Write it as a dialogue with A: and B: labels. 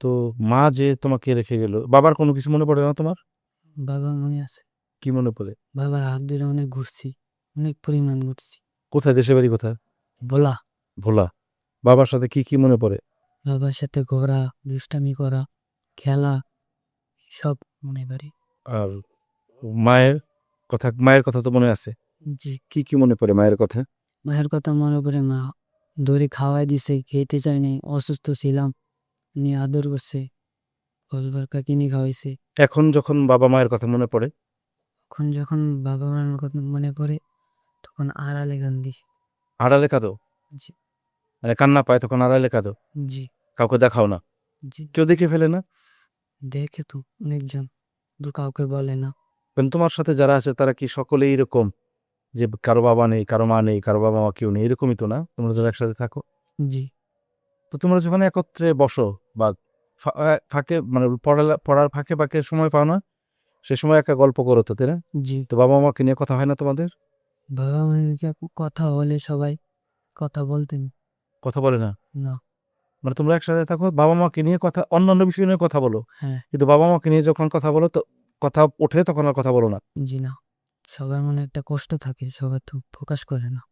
A: তো মা যে তোমাকে রেখে গেল, বাবার কোনো কিছু মনে পড়ে না তোমার?
B: বাবা মনে আছে,
A: কি মনে পড়ে?
B: বাবার হাত ধরে অনেক ঘুরছি, অনেক পরিমাণ ঘুরছি।
A: কোথায়, দেশের বাড়ি কোথায়?
B: বলা,
A: ভোলা। বাবার সাথে কি কি মনে পড়ে?
B: বাবার সাথে ঘোরা, দুষ্টামি করা, খেলা, সব মনে পারি।
A: আর মায়ের মায়ের কথা তো মনে আছে?
B: জি,
A: কি কি মনে পড়ে মায়ের কথা?
B: মায়ের কথা মনে পড়ে। মা ধরে খাওয়াই দিছে, খেতে চাই নাই, অসুস্থ ছিলাম, নিয়ে আদর করছে, ফলবারকা কিনে খাওয়াইছে।
A: এখন যখন বাবা মায়ের কথা মনে পড়ে,
B: এখন যখন বাবা মার কথা মনে পড়ে তখন আড়ালে কান্দি।
A: আড়ালে কাঁদো?
B: জি,
A: মানে কান্না পায় তখন আড়ালে কাঁদো?
B: জি,
A: কাউকে দেখাও না?
B: জি।
A: কেউ দেখে ফেলে না?
B: দেখে তো অনেকজন, কিন্তু কাউকে বলে না।
A: কারণ তোমার সাথে যারা আছে তারা কি সকলেই এরকম, যে কারো বাবা নেই, কারো মা নেই, কারো বাবা মা কেউ নেই, এরকমই তো না? তোমরা যারা একসাথে থাকো,
B: জি,
A: তো তোমরা যখন একত্রে বসো বা ফাঁকে মানে পড়ার ফাঁকে ফাঁকে সময় পাও না, সে সময় একটা গল্প করো তো, তাই না?
B: জি।
A: তো বাবা মাকে নিয়ে কথা হয় না তোমাদের?
B: বাবা মাকে কথা হলে সবাই কথা বলতেন
A: কথা বলে না?
B: না।
A: মানে তোমরা একসাথে থাকো, বাবা মাকে নিয়ে কথা, অন্যান্য বিষয় নিয়ে কথা বলো,
B: হ্যাঁ,
A: কিন্তু বাবা মাকে নিয়ে যখন কথা বলো তো কথা ওঠে তখন আর কথা বলো না?
B: জি না। সবার মনে একটা কষ্ট থাকে, সবাই তো প্রকাশ করে না।